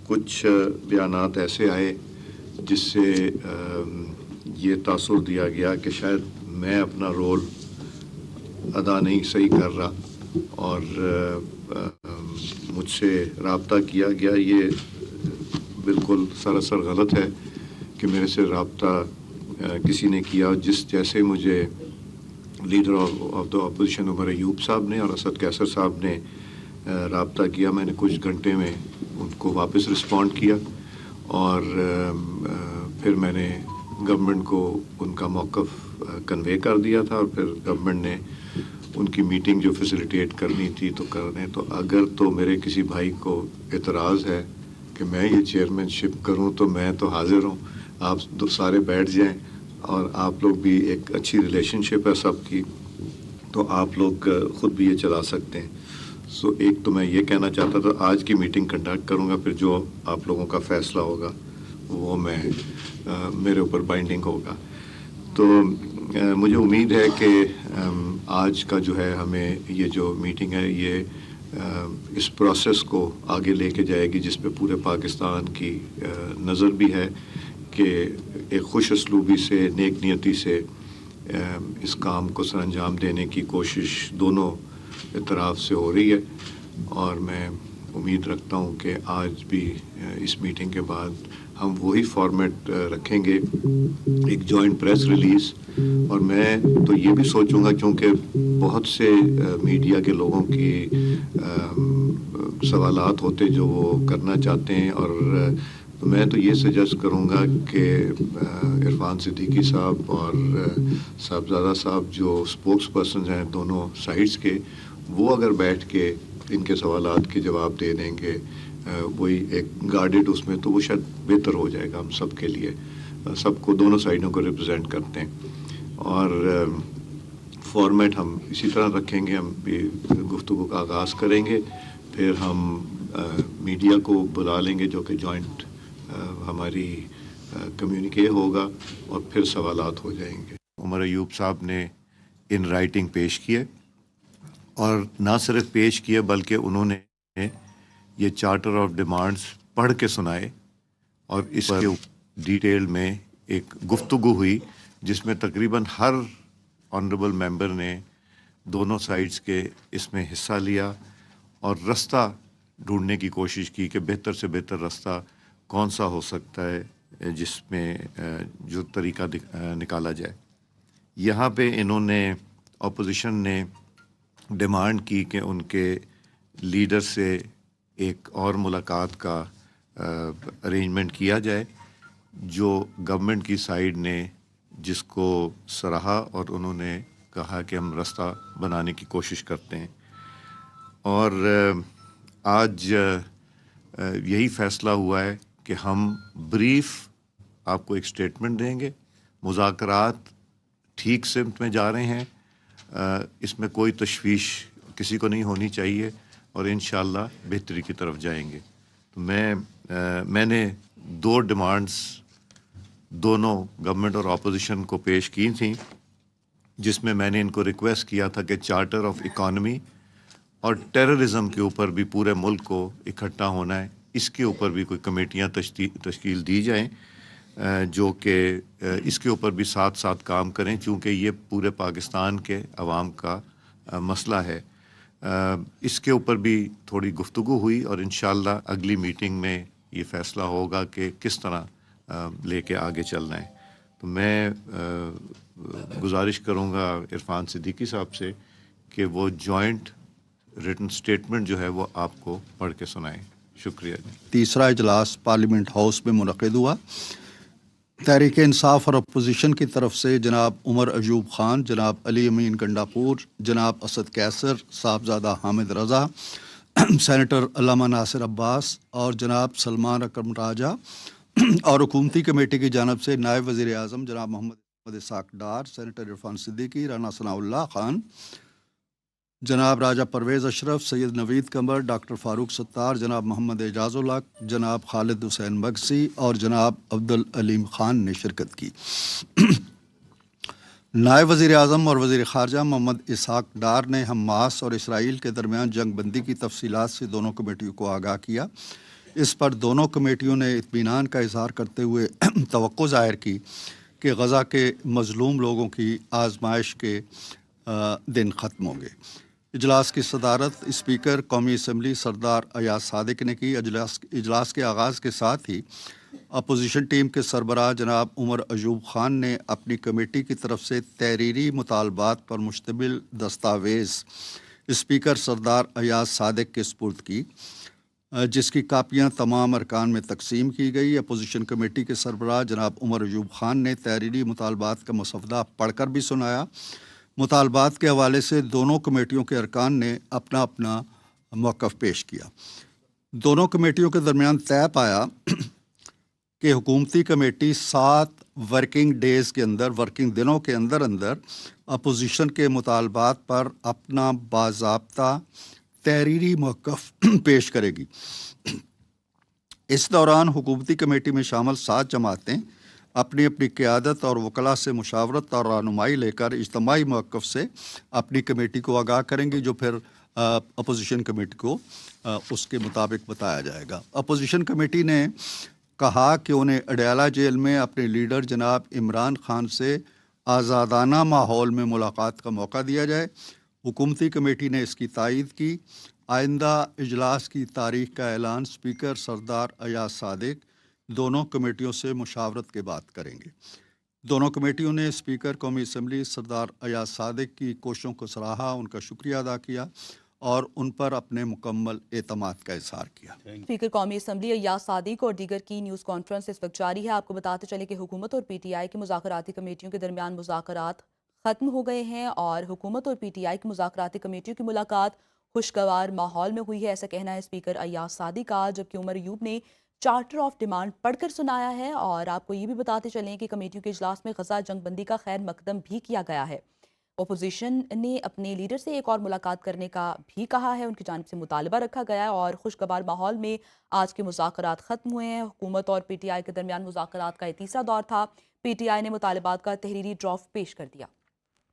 कुछ बयानात ऐसे आए जिससे ये तासुर दिया गया कि शायद मैं अपना रोल अदा नहीं सही कर रहा और मुझसे रब्ता किया गया। ये बिल्कुल सरासर गलत है कि मेरे से रब्ता किसी ने किया। जैसे मुझे leader of the opposition Omar Ayub साहब ने और असद कैसर साहब ने रब्ता किया, मैंने कुछ घंटे में उनको वापस रिस्पॉन्ड किया और फिर मैंने गवर्नमेंट को उनका मौक़िफ़ कन्वे कर दिया था और फिर गवर्नमेंट ने उनकी मीटिंग जो फैसिलिटेट करनी थी तो करने। तो अगर तो मेरे किसी भाई को एतराज़ है कि मैं ये चेयरमैनशिप करूं तो मैं तो हाज़िर हूं। आप सारे बैठ जाएं और आप लोग भी, एक अच्छी रिलेशनशिप है सबकी, तो आप लोग ख़ुद भी ये चला सकते हैं। सो एक तो मैं ये कहना चाहता था, आज की मीटिंग कंडक्ट करूंगा, फिर जो आप लोगों का फ़ैसला होगा वो मेरे ऊपर बाइंडिंग होगा। तो मुझे उम्मीद है कि आज का जो है हमें ये जो मीटिंग है ये इस प्रोसेस को आगे लेके जाएगी जिस पे पूरे पाकिस्तान की नज़र भी है कि एक खुश असलूबी से, नेक नियति से इस काम को सरअंजाम देने की कोशिश दोनों तरफ से हो रही है। और मैं उम्मीद रखता हूँ कि आज भी इस मीटिंग के बाद हम वही फॉर्मेट रखेंगे, एक जॉइंट प्रेस रिलीज़। और मैं तो ये भी सोचूंगा, क्योंकि बहुत से मीडिया के लोगों की सवालात होते जो वो करना चाहते हैं, और तो मैं तो ये सजेस्ट करूंगा कि इरफान सिद्दीकी साहब और साहबजादा साहब जो स्पोक्स पर्सन हैं दोनों साइड्स के, वो अगर बैठ के इनके सवालात के जवाब दे देंगे वही एक गार्डेड उसमें, तो वो शायद बेहतर हो जाएगा हम सब के लिए। सबको, दोनों साइडों को रिप्रेजेंट करते हैं। और फॉर्मेट हम इसी तरह रखेंगे, हम भी गुफ्तगू का आगाज़ करेंगे, फिर हम मीडिया को बुला लेंगे जो कि जॉइंट हमारी कम्युनिके होगा और फिर सवालात हो जाएंगे। उमर अयूब साहब ने इन राइटिंग पेश किए, और ना सिर्फ पेश किए बल्कि उन्होंने ये चार्टर ऑफ डिमांड्स पढ़ के सुनाए, और इसके डिटेल में एक गुफ्तगू हुई जिसमें तकरीबन हर ऑनरेबल मेंबर ने दोनों साइड्स के इसमें हिस्सा लिया और रास्ता ढूंढने की कोशिश की कि बेहतर से बेहतर रास्ता कौन सा हो सकता है जिसमें जो तरीका निकाला जाए। यहाँ पे इन्होंने, अपोजिशन ने डिमांड की कि उनके लीडर से एक और मुलाकात का अरेंजमेंट किया जाए, जो गवर्नमेंट की साइड ने जिसको सराहा और उन्होंने कहा कि हम रास्ता बनाने की कोशिश करते हैं। और आज यही फ़ैसला हुआ है कि हम ब्रीफ आपको एक स्टेटमेंट देंगे, मुज़ाकरात ठीक सिमत में जा रहे हैं, इसमें कोई तशवीश किसी को नहीं होनी चाहिए और इंशाअल्लाह बेहतरी की तरफ जाएंगे। तो मैंने 2 डिमांड्स दोनों गवर्नमेंट और अपोजिशन को पेश की थी, जिसमें मैंने इनको रिक्वेस्ट किया था कि चार्टर ऑफ इकॉनमी और टेररिज्म के ऊपर भी पूरे मुल्क को इकट्ठा होना है, इसके ऊपर भी कोई कमेटियाँ तश्कील दी जाएं जो कि इसके ऊपर भी साथ साथ काम करें, चूँकि ये पूरे पाकिस्तान के अवाम का मसला है। इसके ऊपर भी थोड़ी गुफ्तगू हुई और इंशाअल्लाह अगली मीटिंग में ये फ़ैसला होगा कि किस तरह लेके आगे चलना है। तो मैं गुजारिश करूँगा इरफान सिद्दीकी साहब से कि वो जॉइंट रिटन स्टेटमेंट जो है वो आपको पढ़ के सुनाएं। शुक्रिया जी। तीसरा इजलास पार्लियामेंट हाउस में मुनक़िद हुआ। तहरीक इंसाफ और अपोजिशन की तरफ से जनाब उमर अयूब ख़ान, जनाब अली अमीन गंडापुर, जनाब असद कैसर, साहबजादा हामिद रज़ा, सेनेटर अल्लामा नासिर अब्बास और जनाब सलमान अकरम राजा, और हुकूमती कमेटी की जानब से नायब वज़ीर आज़म जनाब मोहम्मद इसाक डार, सेनेटर इरफान सिद्दीकी, राना सनाउल्लाह ख़ान, जनाब राजा परवेज़ अशरफ, सैयद नवीद कमर, डॉक्टर फ़ारूक सत्तार, जनाब मोहम्मद एजाज़ुल हक, जनाब खालिद हुसैन मगसी और जनाब अब्दुल अलीम ख़ान ने शिरकत की। नायब वज़ीर आज़म और वज़ीर ख़ारजा मोहम्मद इसाक डार ने हमास और इसराइल के दरमियान जंग बंदी की तफसीलात से दोनों कमेटियों को आगाह किया। اس پر دونوں کمیٹیوں نے اطمینان کا اظہار کرتے ہوئے توقع ظاہر کی کہ غزہ کے مظلوم لوگوں کی آزمائش کے دن ختم ہوں گے۔ اجلاس کی صدارت اسپیکر قومی اسمبلی سردار ایاز صادق نے کی۔ اجلاس کے آغاز کے ساتھ ہی اپوزیشن ٹیم کے سربراہ جناب عمر ایوب خان نے اپنی کمیٹی کی طرف سے تحریری مطالبات پر مشتمل دستاویز اسپیکر سردار ایاز صادق کے سپرد کی، جس کی کاپیاں تمام ارکان میں تقسیم کی گئی۔ اپوزیشن کمیٹی کے سربراہ جناب عمر ایوب خان نے تحریری مطالبات کا مسودہ پڑھ کر بھی سنایا۔ مطالبات کے حوالے سے دونوں کمیٹیوں کے ارکان نے اپنا اپنا موقف پیش کیا۔ دونوں کمیٹیوں کے درمیان طے پایا کہ حکومتی کمیٹی 7 ورکنگ دنوں کے اندر اپوزیشن کے مطالبات پر اپنا باضابطہ تحریری موقف پیش کرے گی۔ اس دوران حکومتی کمیٹی میں شامل 7 جماعتیں اپنی اپنی قیادت اور وکلاء سے مشاورت اور رہنمائی لے کر اجتماعی موقف سے اپنی کمیٹی کو آگاہ کریں گی، جو پھر اپوزیشن کمیٹی کو اس کے مطابق بتایا جائے گا۔ اپوزیشن کمیٹی نے کہا کہ انہیں اڈیالہ جیل میں اپنے لیڈر جناب عمران خان سے آزادانہ ماحول میں ملاقات کا موقع دیا جائے۔ حکومتی کمیٹی نے اس کی تائید کی۔ آئندہ اجلاس کی تاریخ کا اعلان اسپیکر سردار ایاز صادق دونوں کمیٹیوں سے مشاورت کے بعد کریں گے۔ دونوں کمیٹیوں نے اسپیکر قومی اسمبلی سردار ایاز صادق کی کوششوں کو سراہا، ان کا شکریہ ادا کیا اور ان پر اپنے مکمل اعتماد کا اظہار کیا۔ اسپیکر قومی اسمبلی ایاز صادق اور دیگر کی نیوز کانفرنس اس وقت جاری ہے۔ آپ کو بتاتے چلے کہ حکومت اور پی ٹی آئی کی مذاکراتی کمیٹیوں کے درمیان مذاکرات ختم ہو گئے ہیں اور حکومت اور پی ٹی آئی کی مذاکراتی کمیٹیوں کی ملاقات خوشگوار ماحول میں ہوئی ہے، ایسا کہنا ہے اسپیکر ایاز صادق کا، جبکہ عمر ایوب نے چارٹر آف ڈیمانڈ پڑھ کر سنایا ہے۔ اور آپ کو یہ بھی بتاتے چلیں کہ کمیٹیوں کے اجلاس میں غزہ جنگ بندی کا خیر مقدم بھی کیا گیا ہے۔ اپوزیشن نے اپنے لیڈر سے ایک اور ملاقات کرنے کا بھی کہا ہے، ان کی جانب سے مطالبہ رکھا گیا ہے اور خوشگوار ماحول میں آج کے مذاکرات ختم ہوئے ہیں۔ حکومت اور پی ٹی آئی کے درمیان مذاکرات کا یہ تیسرا دور تھا۔ پی ٹی آئی نے مطالبات کا تحریری ڈرافٹ پیش کر دیا۔